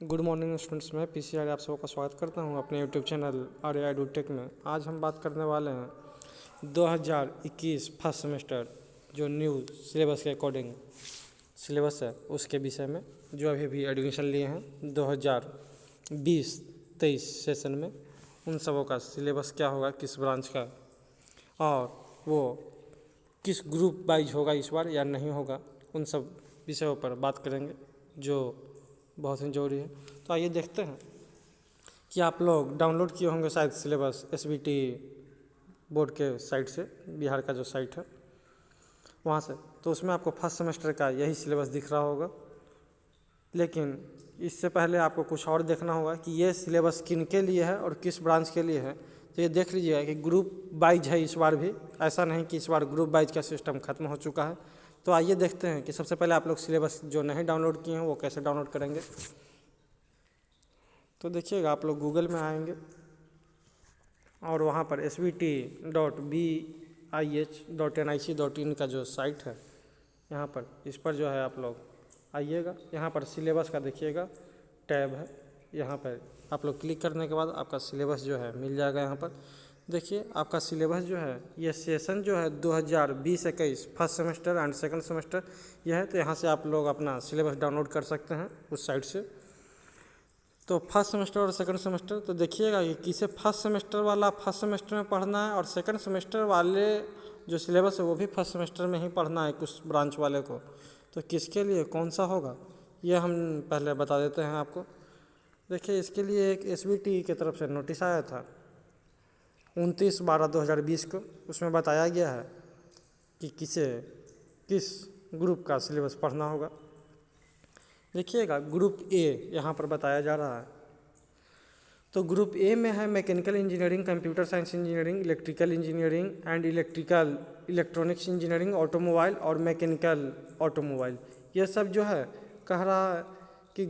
Good morning students, मैं PCR आप सबका का स्वागत करता हूं अपने यूट्यूब चैनल आर्या एडुटेक में। आज हम बात करने वाले हैं 2021 फर्स्ट सेमेस्टर जो न्यू सिलेबस के अकॉर्डिंग सिलेबस है उसके विषय में, जो अभी भी एडमिशन लिए हैं 2020-23 सेशन में, उन सबों का सिलेबस क्या होगा, किस ब्रांच का, और वो किस ग्रुप वाइज होगा इस बार या नहीं होगा, उन सब विषयों पर बात करेंगे जो बहुत ही ज़रूरी है। तो आइए देखते हैं कि आप लोग डाउनलोड किए होंगे शायद सिलेबस एसबीटी बोर्ड के साइट से, बिहार का जो साइट है वहाँ से। तो उसमें आपको फर्स्ट सेमेस्टर का यही सिलेबस दिख रहा होगा, लेकिन इससे पहले आपको कुछ और देखना होगा कि ये सिलेबस किन के लिए है और किस ब्रांच के लिए है। तो ये देख लीजिएगा कि ग्रुप वाइज है इस बार भी, ऐसा नहीं कि इस बार ग्रुप वाइज का सिस्टम खत्म हो चुका है। तो आइए देखते हैं कि सबसे पहले आप लोग सिलेबस जो नहीं डाउनलोड किए हैं वो कैसे डाउनलोड करेंगे। तो देखिएगा, आप लोग गूगल में आएंगे और वहाँ पर svt.bih.nic.in का जो साइट है, यहाँ पर इस पर जो है आप लोग आइएगा। यहाँ पर सिलेबस का देखिएगा टैब है, यहाँ पर आप लोग क्लिक करने के बाद आपका सिलेबस जो है मिल जाएगा। यहाँ पर देखिए आपका सिलेबस जो है, ये सेशन जो है 2020-21 first semester and second semester यह है। तो यहाँ से आप लोग अपना सिलेबस डाउनलोड कर सकते हैं उस साइट से। तो फर्स्ट सेमेस्टर और सेकंड सेमेस्टर तो देखिएगा कि किसे फर्स्ट सेमेस्टर वाला फर्स्ट सेमेस्टर में पढ़ना है और सेकंड सेमेस्टर वाले जो सिलेबस है वो भी फर्स्ट सेमेस्टर में ही पढ़ना है कुछ ब्रांच वाले को। तो किसके लिए कौन सा होगा ये हम पहले बता देते हैं आपको। देखिए, इसके लिए एक एसबीटी की तरफ से नोटिस आया था 29/12/2020 को। उसमें बताया गया है कि किस ग्रुप का सिलेबस पढ़ना होगा। देखिएगा, ग्रुप ए यहाँ पर बताया जा रहा है। तो ग्रुप ए में है mechanical engineering, computer science engineering, electrical engineering and electronics engineering, automobile और मैकेनिकल ऑटोमोबाइल। ये सब जो है कह रहा है कि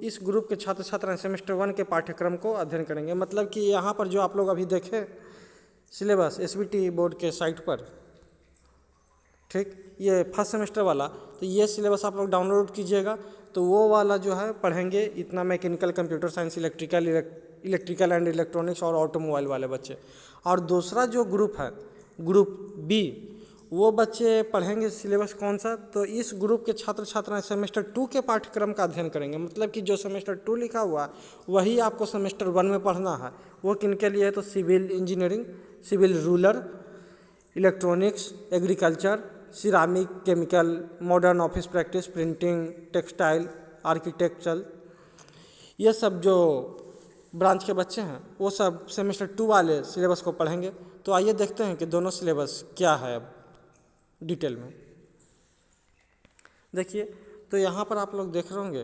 इस ग्रुप के छात्र छात्राएं सेमेस्टर 1 के पाठ्यक्रम को अध्ययन करेंगे। मतलब कि यहाँ पर जो आप लोग अभी देखें सिलेबस एसबीटी बोर्ड के साइट पर, ठीक, ये फर्स्ट सेमेस्टर वाला, तो ये सिलेबस आप लोग डाउनलोड कीजिएगा। तो वो वाला जो है पढ़ेंगे इतना mechanical, computer science, electrical and electronics और ऑटोमोबाइल वाले बच्चे। और दूसरा जो ग्रुप है ग्रुप बी, वो बच्चे पढ़ेंगे सिलेबस कौन सा, तो इस ग्रुप के छात्र छात्राएं सेमेस्टर 2 के पाठ्यक्रम का अध्ययन करेंगे। मतलब कि जो सेमेस्टर 2 लिखा हुआ है वही आपको सेमेस्टर 1 में पढ़ना है। वो किन के लिए है, तो civil engineering, civil rural, electronics, agriculture, ceramic, chemical, modern office practice, printing, textile, architecture, ये सब जो ब्रांच के बच्चे हैं वो सब सेमेस्टर 2 वाले सिलेबस को पढ़ेंगे। तो आइए देखते हैं कि दोनों सिलेबस क्या है अब डिटेल में। देखिए, तो यहाँ पर आप लोग देख रहे होंगे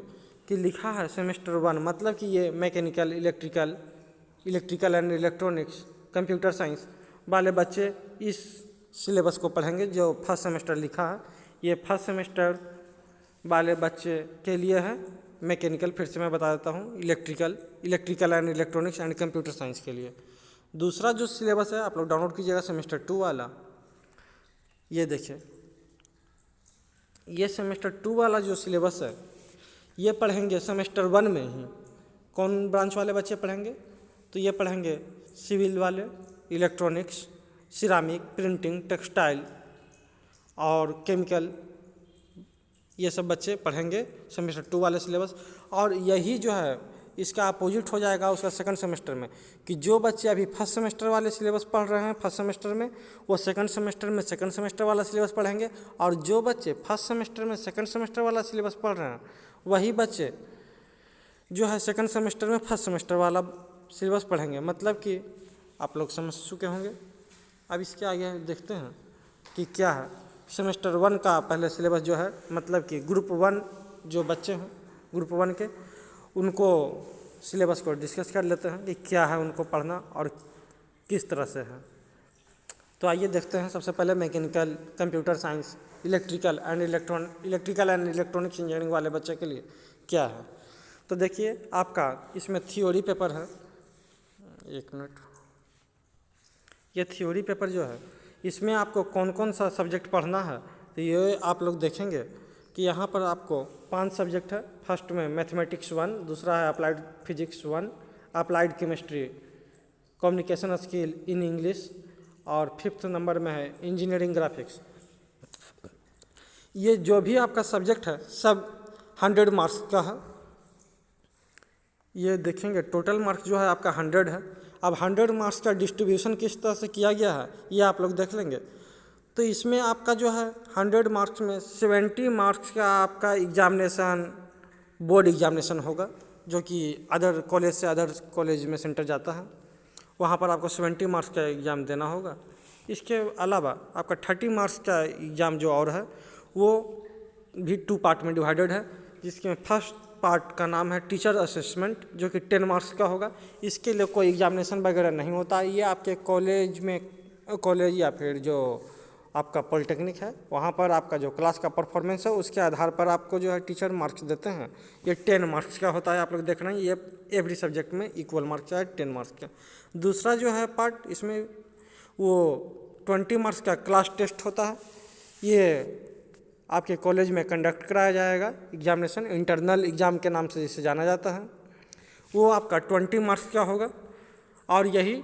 कि लिखा है सेमेस्टर 1, मतलब कि ये mechanical, electrical and electronics, computer science वाले बच्चे इस सिलेबस को पढ़ेंगे जो फर्स्ट सेमेस्टर लिखा है। ये फर्स्ट सेमेस्टर वाले बच्चे के लिए है। मैकेनिकल फिर से मैं बता देता हूँ, electrical and electronics and computer science के लिए। दूसरा जो सिलेबस है आप लोग डाउनलोड कीजिएगा सेमेस्टर 2 वाला। ये देखिए, ये सेमेस्टर 2 वाला जो सिलेबस है ये पढ़ेंगे सेमेस्टर 1 में ही। कौन ब्रांच वाले बच्चे पढ़ेंगे, तो ये पढ़ेंगे सिविल वाले, इलेक्ट्रॉनिक्स, सिरामिक, प्रिंटिंग, टेक्सटाइल और केमिकल, ये सब बच्चे पढ़ेंगे सेमेस्टर 2 वाले सिलेबस। और यही जो है इसका अपोजिट हो जाएगा उसका सेकंड सेमेस्टर में, कि जो बच्चे अभी फर्स्ट सेमेस्टर वाले सिलेबस पढ़ रहे हैं फर्स्ट सेमेस्टर में, वो सेकंड सेमेस्टर में सेकंड सेमेस्टर वाला सिलेबस पढ़ेंगे। और जो बच्चे फर्स्ट सेमेस्टर में सेकंड सेमेस्टर वाला सिलेबस पढ़ रहे हैं वही बच्चे जो है सेकंड सेमेस्टर में फर्स्ट सेमेस्टर वाला सिलेबस पढ़ेंगे। मतलब कि आप लोग समझ चुके होंगे। अब इसके आगे देखते हैं कि क्या है सेमेस्टर 1 का पहले सिलेबस जो है, मतलब कि ग्रुप 1 जो बच्चे हैं ग्रुप 1 के, उनको सिलेबस को डिस्कस कर लेते हैं कि क्या है उनको पढ़ना और किस तरह से है। तो आइए देखते हैं सबसे पहले mechanical, computer science, electrical and electronics engineering वाले बच्चे के लिए क्या है। तो देखिए, आपका इसमें थ्योरी पेपर है, एक मिनट, ये थ्योरी पेपर जो है इसमें आपको कौन कौन सा सब्जेक्ट पढ़ना है तो ये आप लोग देखेंगे कि यहाँ पर आपको 5 सब्जेक्ट है। फर्स्ट में मैथमेटिक्स 1, दूसरा है applied physics 1, applied chemistry, communication skill in English, और 5th नंबर में है इंजीनियरिंग ग्राफिक्स। ये जो भी आपका सब्जेक्ट है सब 100 मार्क्स का है। ये देखेंगे टोटल मार्क्स जो है आपका 100 है। अब 100 मार्क्स का डिस्ट्रीब्यूशन किस तरह से किया गया है ये आप लोग देख लेंगे। तो इसमें आपका जो है 100 मार्क्स में 70 मार्क्स का आपका एग्जामिनेशन बोर्ड एग्जामिनेशन होगा, जो कि अदर कॉलेज में सेंटर जाता है, वहाँ पर आपको 70 मार्क्स का एग्ज़ाम देना होगा। इसके अलावा आपका 30 मार्क्स का एग्ज़ाम जो और है वो भी 2 पार्ट में डिवाइडेड है, जिसके फर्स्ट पार्ट का नाम है टीचर असेसमेंट, जो कि 10 मार्क्स का होगा। इसके लिए कोई एग्जामिनेशन वगैरह नहीं होता, ये आपके कॉलेज या फिर जो आपका पॉलिटेक्निक है वहाँ पर आपका जो क्लास का परफॉर्मेंस है उसके आधार पर आपको जो है टीचर मार्क्स देते हैं। ये 10 मार्क्स का होता है, आप लोग देख रहे हैं, ये एवरी सब्जेक्ट में इक्वल मार्क्स है 10 मार्क्स का। दूसरा जो है पार्ट, इसमें वो 20 मार्क्स का क्लास टेस्ट होता है। ये आपके कॉलेज में कंडक्ट कराया जाएगा एग्जामिनेशन, इंटरनल एग्ज़ाम के नाम से जिसे जाना जाता है, वो आपका 20 मार्क्स का होगा। और यही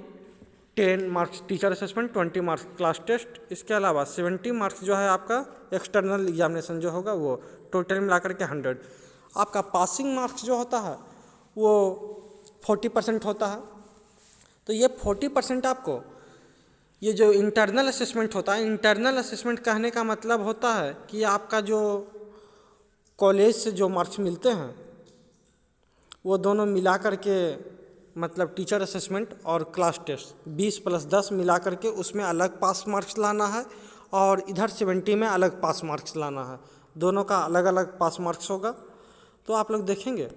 10 marks teacher assessment, 20 marks class test. इसके अलावा 70 मार्क्स जो है आपका एक्सटर्नल एग्जामिनेशन जो होगा, वो टोटल मिलाकर के 100। आपका पासिंग मार्क्स जो होता है वो 40% होता है। तो ये 40% आपको, ये जो इंटरनल असेसमेंट होता है, इंटरनल असेसमेंट कहने का मतलब होता है कि आपका जो कॉलेज से जो मार्क्स मिलते हैं वो दोनों मिला करके, मतलब टीचर असेसमेंट और क्लास टेस्ट 20 + 10 मिला करके उसमें अलग पास मार्क्स लाना है, और इधर 70 में अलग पास मार्क्स लाना है। दोनों का अलग अलग पास मार्क्स होगा। तो आप लोग देखेंगे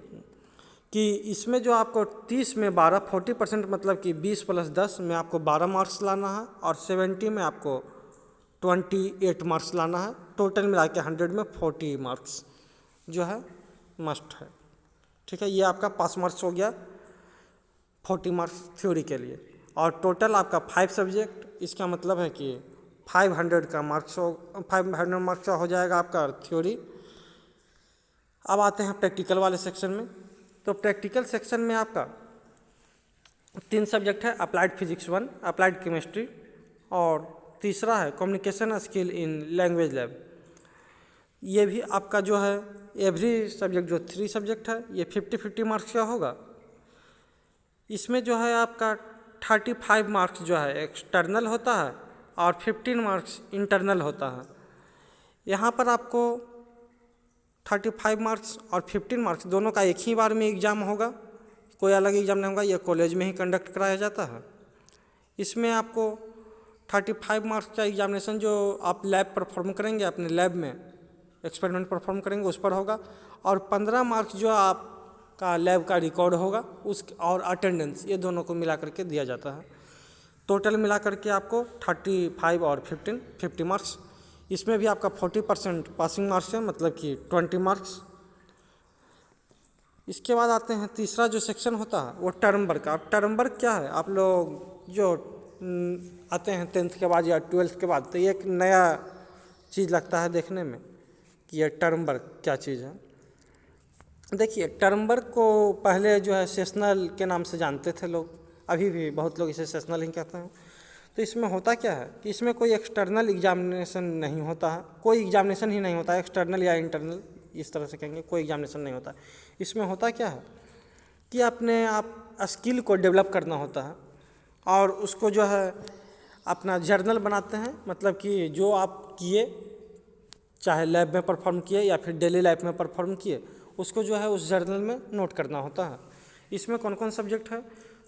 कि इसमें जो आपको 30 में 12 40%, मतलब कि 20 + 10 में आपको 12 मार्क्स लाना है, और 70 में आपको 28 मार्क्स लाना है। टोटल मिला के 100 में 40 मार्क्स जो है मस्ट है। ठीक है, ये आपका पास मार्क्स हो गया 40 मार्क्स थ्योरी के लिए। और टोटल आपका 5 सब्जेक्ट, इसका मतलब है कि 500 मार्क्स का हो जाएगा आपका थ्योरी। अब आते हैं प्रैक्टिकल वाले सेक्शन में। तो प्रैक्टिकल सेक्शन में आपका 3 सब्जेक्ट है, अप्लाइड फिजिक्स 1, अप्लाइड केमिस्ट्री, और तीसरा है communication skill in language lab. ये भी आपका जो है एवरी सब्जेक्ट जो 3 सब्जेक्ट है ये 50-50 मार्क्स का होगा। इसमें जो है आपका 35 मार्क्स जो है एक्सटर्नल होता है, और 15 मार्क्स इंटरनल होता है। यहाँ पर आपको 35 मार्क्स और 15 मार्क्स दोनों का एक ही बार में एग्ज़ाम होगा, कोई अलग एग्ज़ाम नहीं होगा, ये कॉलेज में ही कंडक्ट कराया जाता है। इसमें आपको 35 मार्क्स का एग्जामिनेशन जो आप लैब परफॉर्म करेंगे, अपने लैब में एक्सपेरिमेंट परफॉर्म करेंगे उस पर होगा, और 15 मार्क्स जो आपका लैब का रिकॉर्ड होगा उस, और अटेंडेंस, ये दोनों को मिला करके दिया जाता है। टोटल मिला करके आपको 35 और 15 50 मार्क्स। इसमें भी आपका 40% पासिंग मार्क्स है, मतलब कि 20 मार्क्स। इसके बाद आते हैं तीसरा जो सेक्शन होता है वो टर्म वर्क। अब टर्म वर्क क्या है, आप लोग जो आते हैं 10th के बाद या 12th के बाद, तो ये एक नया चीज़ लगता है देखने में कि ये टर्म वर्क क्या चीज़ है। देखिए, टर्म वर्क को पहले जो है सेशनल के नाम से जानते थे लोग, अभी भी बहुत लोग इसे सेशनल ही कहते हैं। तो इसमें होता क्या है कि इसमें कोई एक्सटर्नल एग्जामिनेशन नहीं होता है, कोई एग्जामिनेशन ही नहीं होता है, एक्सटर्नल या इंटरनल इस तरह से कहेंगे, कोई एग्जामिनेशन नहीं होता है। इसमें होता क्या है कि अपने आप स्किल को डेवलप करना होता है, और उसको जो है अपना जर्नल बनाते हैं, मतलब कि जो आप किए, चाहे लैब में परफॉर्म किए या फिर डेली लाइफ में परफॉर्म किए, उसको जो है उस जर्नल में नोट करना होता है। इसमें कौन कौन सब्जेक्ट है,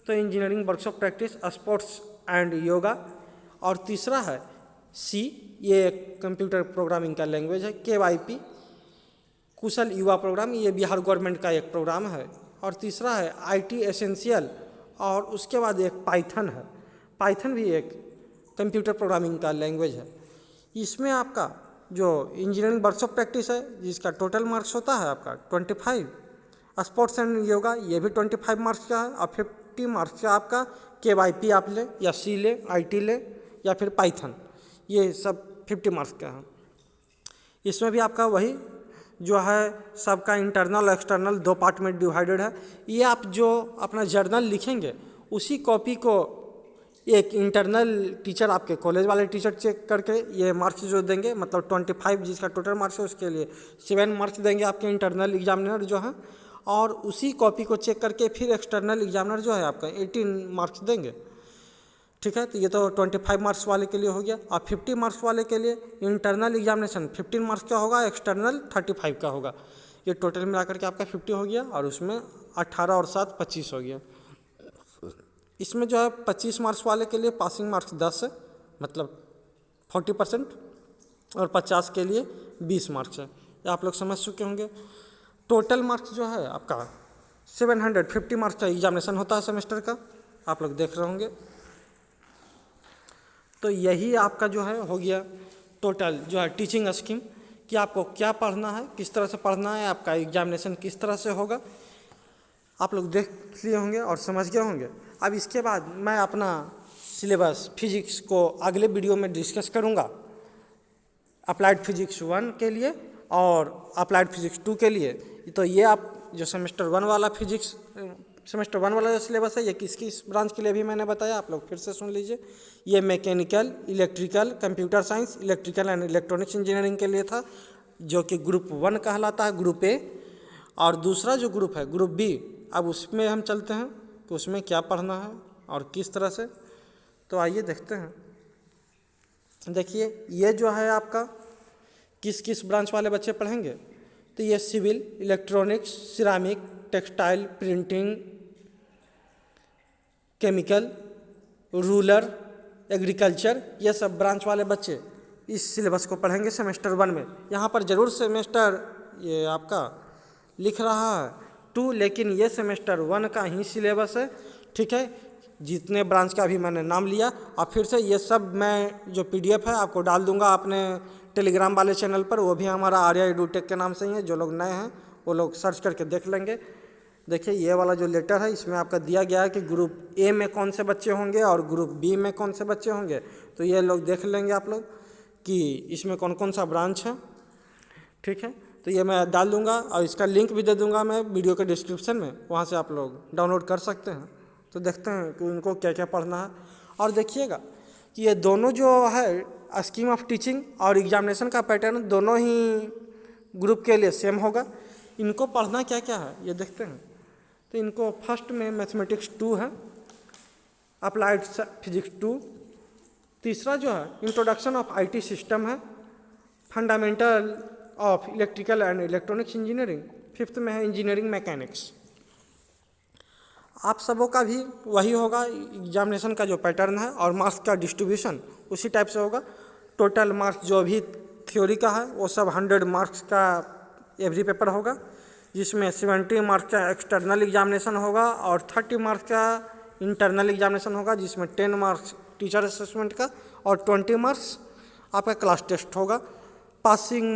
तो engineering workshop practice, sports and yoga, और तीसरा है सी, ये कंप्यूटर प्रोग्रामिंग का लैंग्वेज है, KYP कुशल युवा प्रोग्राम, ये बिहार गवर्नमेंट का एक प्रोग्राम है, और तीसरा है IT एसेंशियल, और उसके बाद एक पाइथन है। पाइथन भी एक कंप्यूटर प्रोग्रामिंग का लैंग्वेज है। इसमें आपका जो इंजीनियरिंग वर्कशॉप प्रैक्टिस है जिसका टोटल मार्क्स होता है आपका 25, स्पोर्ट्स एंड योगा ये भी 25 मार्क्स का है, और 50 मार्क्स का आपका KYP आप ले या C ले, IT ले या फिर पाइथन, ये सब 50 मार्क्स का है। इसमें भी आपका वही जो है सबका इंटरनल एक्सटर्नल 2 पार्ट में डिवाइडेड है। ये आप जो अपना जर्नल लिखेंगे उसी कॉपी को एक इंटरनल टीचर, आपके कॉलेज वाले टीचर चेक करके ये मार्क्स जो देंगे, मतलब 25 जिसका टोटल मार्क्स है उसके लिए 7 मार्क्स देंगे आपके इंटरनल एग्जामिनर जो है, और उसी कॉपी को चेक करके फिर एक्सटर्नल एग्जामिनर जो है आपका 18 मार्क्स देंगे। ठीक है, तो ये तो 25 मार्क्स वाले के लिए हो गया। और 50 मार्क्स वाले के लिए इंटरनल एग्जामिनेशन 15 मार्क्स का होगा, एक्सटर्नल 35 का होगा। ये टोटल मिलाकर के आपका 50 हो गया, और उसमें 18 और 7 25 हो गया। इसमें जो है 25 मार्क्स वाले के लिए पासिंग मार्क्स 10 है, मतलब 40%, और 50 के लिए 20 मार्क्स है। ये आप लोग समझ चुके होंगे। टोटल मार्क्स जो है आपका 750 मार्क्स का एग्जामिनेशन होता है सेमेस्टर का, आप लोग देख रहे होंगे। तो यही आपका जो है हो गया टोटल जो है टीचिंग स्कीम, कि आपको क्या पढ़ना है, किस तरह से पढ़ना है, आपका एग्जामिनेशन किस तरह से होगा, आप लोग देख लिए होंगे और समझ गए होंगे। अब इसके बाद मैं अपना सिलेबस फिजिक्स को अगले वीडियो में डिस्कस करूँगा, अप्लाइड फिजिक्स 1 के लिए और अप्लाइड फिजिक्स 2 के लिए। तो ये आप जो सेमेस्टर 1 वाला फिजिक्स, सेमेस्टर 1 वाला जो सिलेबस है, ये किस किस ब्रांच के लिए भी मैंने बताया, आप लोग फिर से सुन लीजिए। ये mechanical, electrical, computer science, electrical and electronics engineering के लिए था, जो कि ग्रुप 1 कहलाता है, ग्रुप ए। और दूसरा जो ग्रुप है ग्रुप बी, अब उसमें हम चलते हैं तो उसमें क्या पढ़ना है और किस तरह से, तो आइए देखते हैं। देखिए ये जो है आपका किस किस ब्रांच वाले बच्चे पढ़ेंगे, तो ये civil, electronics, ceramic, textile, printing, chemical, rural, agriculture, ये सब ब्रांच वाले बच्चे इस सिलेबस को पढ़ेंगे सेमेस्टर 1 में। यहाँ पर ज़रूर सेमेस्टर ये आपका लिख रहा है 2, लेकिन ये सेमेस्टर 1 का ही सिलेबस है। ठीक है, जितने ब्रांच का भी मैंने नाम लिया, और फिर से ये सब मैं जो PDF है आपको डाल दूंगा अपने टेलीग्राम वाले चैनल पर, वो भी हमारा आर्या एडुटेक के नाम से ही है। जो लोग नए हैं वो लोग सर्च करके देख लेंगे। देखिए ये वाला जो लेटर है इसमें आपका दिया गया है कि ग्रुप ए में कौन से बच्चे होंगे और ग्रुप बी में कौन से बच्चे होंगे, तो ये लोग देख लेंगे आप लोग कि इसमें कौन कौन सा ब्रांच है। ठीक है, तो ये मैं डाल दूंगा और इसका लिंक भी दे दूंगा मैं वीडियो के डिस्क्रिप्शन में, वहाँ से आप लोग डाउनलोड कर सकते हैं। तो देखते हैं कि उनको क्या क्या पढ़ना है। और देखिएगा कि ये दोनों जो है स्कीम ऑफ टीचिंग और एग्जामिनेशन का पैटर्न दोनों ही ग्रुप के लिए सेम होगा। इनको पढ़ना क्या क्या है ये देखते हैं। तो इनको फर्स्ट में मैथमेटिक्स 2 है, अप्लाइड फिजिक्स 2, तीसरा जो है इंट्रोडक्शन ऑफ IT सिस्टम है, fundamental of electrical and electronics engineering, fifth में है इंजीनियरिंग मैकेनिक्स। आप सबों का भी वही होगा, एग्जामिनेशन का जो पैटर्न है और मार्क्स का डिस्ट्रीब्यूशन उसी टाइप से होगा। टोटल मार्क्स जो भी थ्योरी का है वो सब 100 मार्क्स का एवरी पेपर होगा, जिसमें 70 मार्क्स का एक्सटर्नल एग्जामिनेशन होगा और 30 मार्क्स का इंटरनल एग्जामिनेशन होगा, जिसमें 10 मार्क्स टीचर असेसमेंट का और 20 मार्क्स आपका क्लास टेस्ट होगा। पासिंग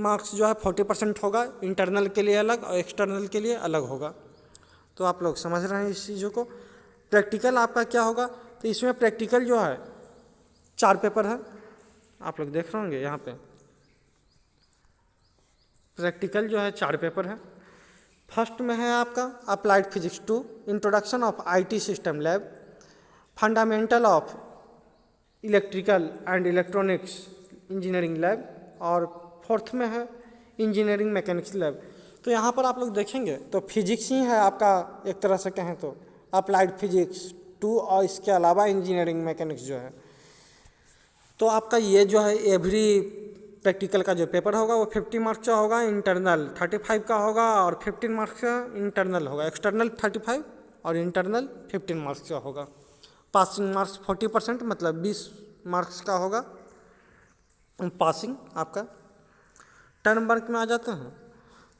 मार्क्स जो है 40% होगा, इंटरनल के लिए अलग और एक्सटर्नल के लिए अलग होगा। तो आप लोग समझ रहे हैं इस चीज़ों को। प्रैक्टिकल आपका क्या होगा, तो इसमें प्रैक्टिकल जो है 4 पेपर है, आप लोग देख रहे होंगे यहाँ पे प्रैक्टिकल जो है 4 पेपर है। फर्स्ट में है आपका applied physics 2, introduction of IT system lab, fundamental of electrical and electronics engineering lab, और फोर्थ में है इंजीनियरिंग मैकेनिक्स लैब। तो यहाँ पर आप लोग देखेंगे तो फिजिक्स ही है आपका, एक तरह से कहें तो अप्लाइड फिजिक्स 2, और इसके अलावा इंजीनियरिंग मैकेनिक्स जो है। तो आपका ये जो है एवरी प्रैक्टिकल का जो पेपर होगा वो 50 मार्क्स का होगा, इंटरनल 35 का होगा और 15 मार्क्स का इंटरनल होगा, एक्सटर्नल 35 और इंटरनल 15 मार्क्स का होगा। पासिंग मार्क्स 40% मतलब 20 मार्क्स का होगा पासिंग आपका। टर्म वर्क में आ जाते हैं,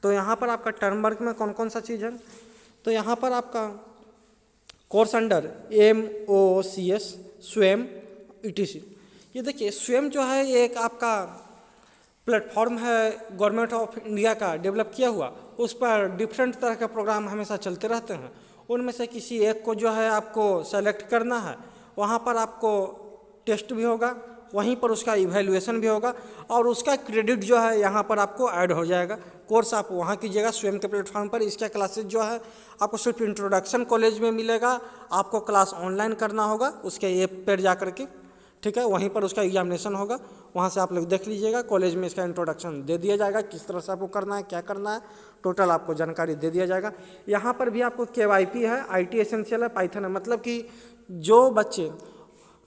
तो यहाँ पर आपका टर्म वर्क में कौन कौन सा चीज़ है, तो यहाँ पर आपका कोर्स अंडर MOCS स्वयं ETC। ये देखिए स्वयं जो है ये एक आपका प्लेटफॉर्म है गवर्नमेंट ऑफ इंडिया का डेवलप किया हुआ, उस पर डिफरेंट तरह के प्रोग्राम हमेशा चलते रहते हैं। उनमें से किसी एक को जो है आपको सेलेक्ट करना है, वहाँ पर आपको टेस्ट भी होगा वहीं पर उसका इवैल्यूएशन भी होगा और उसका क्रेडिट जो है यहाँ पर आपको ऐड हो जाएगा। कोर्स आप वहाँ कीजिएगा स्वयं के प्लेटफॉर्म पर। इसका क्लासेज जो है आपको सिर्फ इंट्रोडक्शन कॉलेज में मिलेगा, आपको क्लास ऑनलाइन करना होगा उसके ऐप पर जा कर के, ठीक है। वहीं पर उसका एग्जामिनेशन होगा, वहाँ से आप लोग देख लीजिएगा। कॉलेज में इसका इंट्रोडक्शन दे दिया जाएगा, किस तरह से आपको करना है, क्या करना है, टोटल आपको जानकारी दे दिया जाएगा। यहाँ पर भी आपको KYP है, IT एसेंशियल है, पाइथन है। मतलब कि जो बच्चे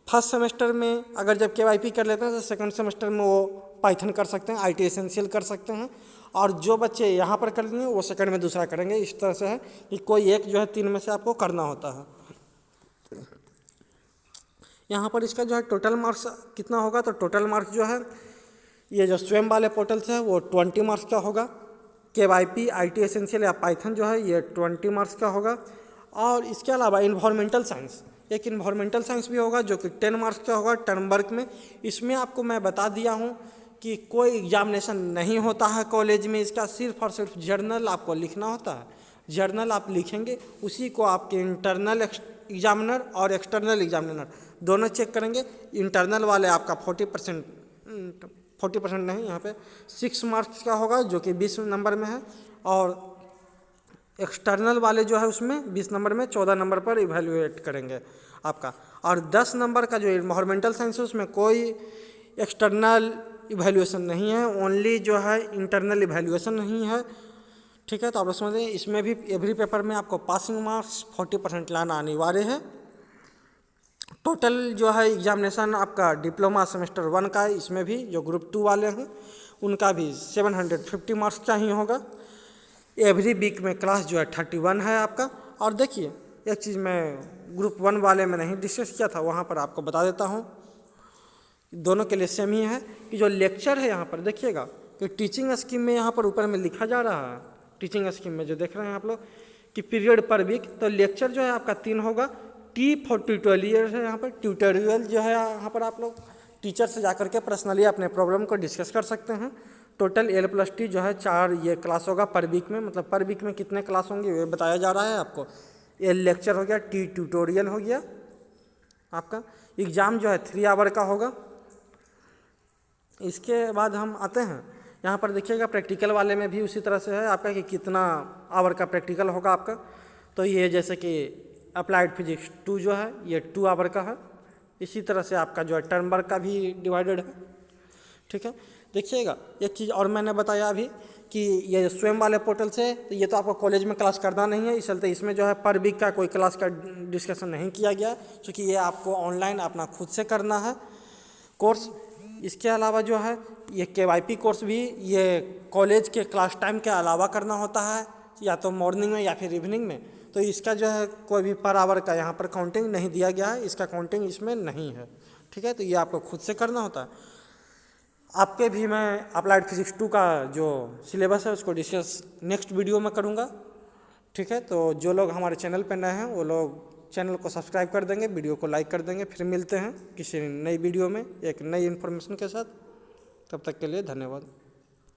फर्स्ट सेमेस्टर में अगर जब KYP कर लेते हैं तो सेकंड सेमेस्टर में वो पाइथन कर सकते हैं, IT एसेंशियल कर सकते हैं। और जो बच्चे यहाँ पर कर लिए वो सेकंड में दूसरा करेंगे। इस तरह से है कि कोई एक जो है 3 में से आपको करना होता है। यहाँ पर इसका जो है टोटल मार्क्स कितना होगा, तो टोटल मार्क्स जो है ये जो स्वयं वाले पोर्टल से है वो 20 मार्क्स का होगा। KYP IT एसेंशियल या पाइथन जो है ये 20 मार्क्स का होगा। और इसके अलावा इन्वायरमेंटल साइंस, एक इन्वायरमेंटल साइंस भी होगा जो कि 10 मार्क्स का होगा टर्म वर्क में। इसमें आपको मैं बता दिया हूँ कि कोई एग्जामिनेशन नहीं होता है कॉलेज में, इसका सिर्फ और सिर्फ जर्नल आपको लिखना होता है। जर्नल आप लिखेंगे, उसी को आपके इंटरनल एग्जामिनर और एक्सटर्नल एग्जामिनर दोनों चेक करेंगे। इंटरनल वाले आपका 40% नहीं, यहाँ पे 6 मार्क्स का होगा जो कि 20 नंबर में है। और एक्सटर्नल वाले जो है उसमें 20 नंबर में 14 नंबर पर इवैल्यूएट करेंगे आपका। और 10 नंबर का जो इन्वायरमेंटल साइंस है उसमें कोई एक्सटर्नल इवैल्यूएशन नहीं है, ओनली जो है इंटरनल इवैल्यूएशन नहीं है, ठीक है। तो आप लोग समझ लें, इसमें भी एवरी पेपर में आपको पासिंग मार्क्स 40% लाना अनिवार्य है। टोटल जो है एग्जामिनेशन आपका डिप्लोमा सेमेस्टर 1 का है, इसमें भी जो ग्रुप 2 वाले हैं उनका भी 750 मार्क्स का ही होगा। एवरी वीक में क्लास जो है 31 है आपका। और देखिए एक चीज़ मैं ग्रुप 1 वाले में नहीं डिस्कस किया था, वहाँ पर आपको बता देता हूँ, दोनों के लिए सेम ही है कि जो लेक्चर है यहाँ पर देखिएगा कि टीचिंग स्कीम में यहाँ पर ऊपर में लिखा जा रहा है, टीचिंग स्कीम में जो देख रहे हैं आप लोग कि पीरियड पर वीक, तो लेक्चर जो है आपका 3 होगा। T फॉर ट्यूटोरियल है यहाँ पर, ट्यूटोरियल जो है यहाँ पर आप लोग टीचर से जाकर के पर्सनली अपने प्रॉब्लम को डिस्कस कर सकते हैं। टोटल L+T जो है 4 ये क्लास होगा पर वीक में, मतलब पर वीक में कितने क्लास होंगे ये बताया जा रहा है आपको। L लेक्चर हो गया, T ट्यूटोरियल हो गया आपका। एग्ज़ाम जो है 3 आवर का होगा। इसके बाद हम आते हैं यहाँ पर देखिएगा प्रैक्टिकल वाले में भी उसी तरह से है आपका कि कितना आवर का प्रैक्टिकल होगा आपका। तो ये जैसे कि अप्लाइड फिजिक्स 2 जो है ये 2 आवर का है। इसी तरह से आपका जो है टर्म वर्क का भी डिवाइडेड है, ठीक है। देखिएगा एक चीज़ और मैंने बताया अभी कि ये स्वयं वाले पोर्टल से, तो ये तो आपको कॉलेज में क्लास करना नहीं है, इस चलते इसमें जो है पर वीक का कोई क्लास का डिस्कशन नहीं किया गया, क्योंकि ये आपको ऑनलाइन अपना खुद से करना है कोर्स। इसके अलावा जो है ये KYP कोर्स भी ये कॉलेज के क्लास टाइम के अलावा करना होता है, या तो मॉर्निंग में या फिर इवनिंग में। तो इसका जो है कोई भी पर आवर का यहाँ पर काउंटिंग नहीं दिया गया है, इसका काउंटिंग इसमें नहीं है, ठीक है। तो ये आपको खुद से करना होता है। आपके भी मैं अप्लाइड फिजिक्स 2 का जो सिलेबस है उसको डिस्कस नेक्स्ट वीडियो में करूँगा, ठीक है। तो जो लोग हमारे चैनल पर नए हैं वो लोग चैनल को सब्सक्राइब कर देंगे, वीडियो को लाइक कर देंगे। फिर मिलते हैं किसी नई वीडियो में एक नई इन्फॉर्मेशन के साथ, तब तक के लिए धन्यवाद।